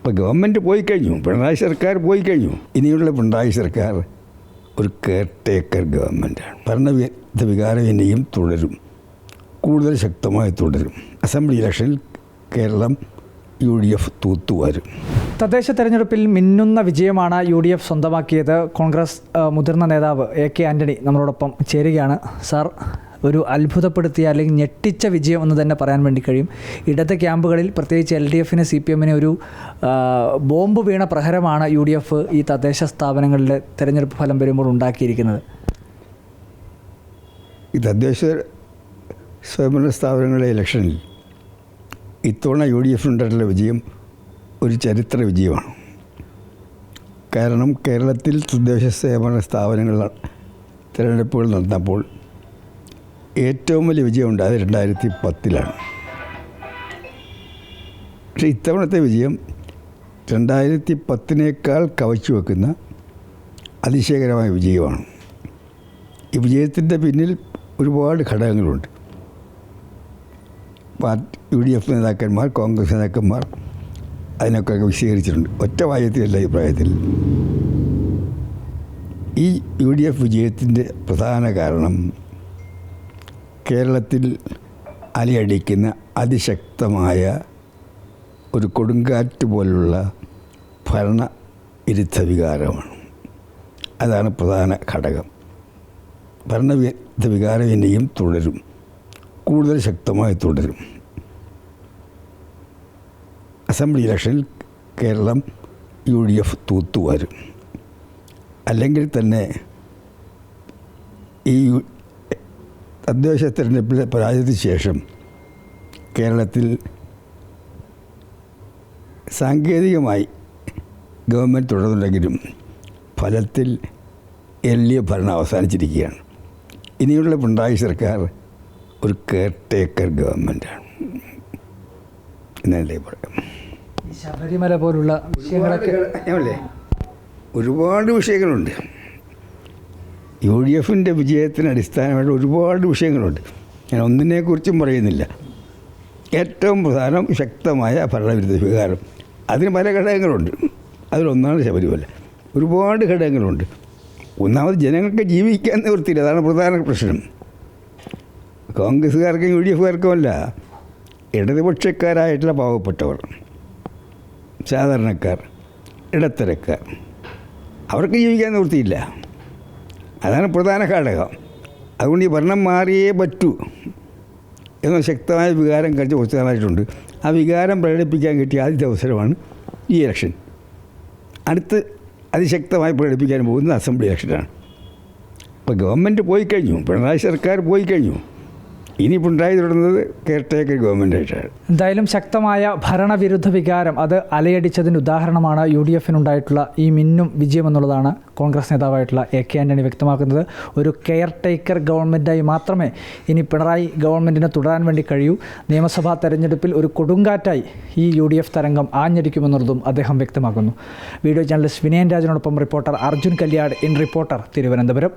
ഇപ്പോൾ ഗവൺമെൻറ് പോയി കഴിഞ്ഞു, പിണറായി സർക്കാർ പോയി കഴിഞ്ഞു. ഇനിയുള്ള പിണറായി സർക്കാർ ഒരു കെയർ ടേക്കർ ഗവൺമെൻറ്റാണ്. ഭരണവിരുദ്ധ വികാരം ഇനിയും തുടരും, കൂടുതൽ ശക്തമായി തുടരും. അസംബ്ലി ഇലക്ഷനിൽ കേരളം UDF തൂത്തുവാരും. തദ്ദേശ തെരഞ്ഞെടുപ്പിൽ മിന്നുന്ന വിജയമാണ് UDF സ്വന്തമാക്കിയത്. കോൺഗ്രസ് മുതിർന്ന നേതാവ് AK ആൻ്റണി നമ്മളോടൊപ്പം ചേരുകയാണ്. സാർ, ഒരു അത്ഭുതപ്പെടുത്തിയ അല്ലെങ്കിൽ ഞെട്ടിച്ച വിജയം എന്ന് തന്നെ പറയാൻ വേണ്ടി കഴിയും. ഇടത് ക്യാമ്പുകളിൽ പ്രത്യേകിച്ച് LDFന് CPMന് ഒരു ബോംബ് വീണ പ്രഹരമാണ് UDF ഈ തദ്ദേശ സ്ഥാപനങ്ങളിലെ തെരഞ്ഞെടുപ്പ് ഫലം വരുമ്പോൾ ഉണ്ടാക്കിയിരിക്കുന്നത്. ഈ തദ്ദേശ സ്വയംഭരണ സ്ഥാപനങ്ങളിലെ ഇലക്ഷനിൽ ഇത്തവണ UDFനുണ്ടായിട്ടുള്ള വിജയം ഒരു ചരിത്ര വിജയമാണ്. കാരണം കേരളത്തിൽ തദ്ദേശ സ്വയംഭരണ സ്ഥാപനങ്ങൾ തിരഞ്ഞെടുപ്പുകൾ നടന്നപ്പോൾ ഏറ്റവും വലിയ വിജയം ഉണ്ടായത് 2010-ലാണ്. പക്ഷേ ഇത്തവണത്തെ വിജയം 2010-നേക്കാൾ കവച്ചു വെക്കുന്ന അതിശയകരമായ വിജയമാണ്. ഈ വിജയത്തിൻ്റെ പിന്നിൽ ഒരുപാട് ഘടകങ്ങളുണ്ട്. UDF നേതാക്കന്മാർ, കോൺഗ്രസ് നേതാക്കന്മാർ അതിനൊക്കെ വിശദീകരിച്ചിട്ടുണ്ട്. ഒറ്റ വാചകത്തിലല്ല അഭിപ്രായത്തിൽ. ഈ UDF വിജയത്തിൻ്റെ പ്രധാന കാരണം കേരളത്തിൽ അലയടിക്കുന്ന അതിശക്തമായ ഒരു കൊടുങ്കാറ്റ് പോലുള്ള ഭരണവിരുദ്ധ വികാരമാണ്. അതാണ് പ്രധാന ഘടകം. ഭരണവിരുദ്ധ വികാരം ഇനിയും തുടരും, കൂടുതൽ ശക്തമായി തുടരും. അസംബ്ലി ഇലക്ഷനിൽ കേരളം UDF തൂത്തുവാരും. അല്ലെങ്കിൽ തന്നെ ഈ തദ്ദേശ തെരഞ്ഞെടുപ്പിലെ പരാജയത്തിന് ശേഷം കേരളത്തിൽ സാങ്കേതികമായി ഗവൺമെൻറ് തുടർന്നുണ്ടെങ്കിലും ഫലത്തിൽ LDF ഭരണം അവസാനിച്ചിരിക്കുകയാണ്. ഇനിയുള്ള പിണറായി സർക്കാർ ഒരു കെയർ ടേക്കർ ഗവൺമെൻറ്റാണ് എന്നല്ലേ പറയാം. ശബരിമല പോലുള്ള വിഷയങ്ങളൊക്കെ ഒരുപാട് വിഷയങ്ങളുണ്ട്. UDFൻ്റെ വിജയത്തിന് അടിസ്ഥാനമായിട്ട് ഒരുപാട് വിഷയങ്ങളുണ്ട്. ഞാൻ ഒന്നിനെക്കുറിച്ചും പറയുന്നില്ല. ഏറ്റവും പ്രധാനം ശക്തമായ ഭരണവിരുദ്ധ വികാരം. അതിന് പല ഘടകങ്ങളുണ്ട്. അതിലൊന്നാണ് ശബരിമല. ഒരുപാട് ഘടകങ്ങളുണ്ട്. ഒന്നാമത് ജനങ്ങൾക്ക് ജീവിക്കാൻ നിവൃത്തിയില്ല. അതാണ് പ്രധാന പ്രശ്നം. കോൺഗ്രസ്സുകാർക്കും UDFകാർക്കുമല്ല, ഇടതുപക്ഷക്കാരായിട്ടുള്ള പാവപ്പെട്ടവർ, സാധാരണക്കാർ, ഇടത്തരക്കാർ, അവർക്ക് ജീവിക്കാൻ നിവൃത്തിയില്ല. അതാണ് പ്രധാന ഘടകം. അതുകൊണ്ട് ഈ ഭരണം മാറിയേ പറ്റൂ എന്ന ശക്തമായ വികാരം കഴിഞ്ഞ കുറച്ച് നാളായിട്ടുണ്ട്. ആ വികാരം പ്രകടിപ്പിക്കാൻ കിട്ടിയ ആദ്യത്തെ അവസരമാണ് ഈ ഇലക്ഷൻ. അടുത്ത് അതിശക്തമായി പ്രകടിപ്പിക്കാൻ പോകുന്നത് അസംബ്ലി ഇലക്ഷനാണ്. ഇപ്പോൾ ഗവൺമെൻറ് പോയി കഴിഞ്ഞു, പിണറായി സർക്കാർ പോയി കഴിഞ്ഞു. ഇനി പിണറായി തുടരുന്നത് കെയർ ടേക്കർ ഗവൺമെൻറ്റായിട്ടാണ്. എന്തായാലും ശക്തമായ ഭരണവിരുദ്ധ വികാരം അത് അലയടിച്ചതിന് ഉദാഹരണമാണ് UDFനുണ്ടായിട്ടുള്ള ഈ മിന്നും വിജയം എന്നുള്ളതാണ് കോൺഗ്രസ് നേതാവായിട്ടുള്ള AK ആൻ്റണി വ്യക്തമാക്കുന്നത്. ഒരു കെയർ ടേക്കർ ഗവൺമെൻറ്റായി മാത്രമേ ഇനി പിണറായി ഗവൺമെൻറ്റിന് തുടരാൻ വേണ്ടി കഴിയൂ. നിയമസഭാ തെരഞ്ഞെടുപ്പിൽ ഒരു കൊടുങ്കാറ്റായി ഈ UDF തരംഗം ആഞ്ഞടിക്കുമെന്നുള്ളതും അദ്ദേഹം വ്യക്തമാക്കുന്നു. വീഡിയോ ജേർണലിസ്റ്റ് വിനയൻ രാജനോടൊപ്പം reporter Arjun Kalyad, in reporter, Thiruvananthapuram.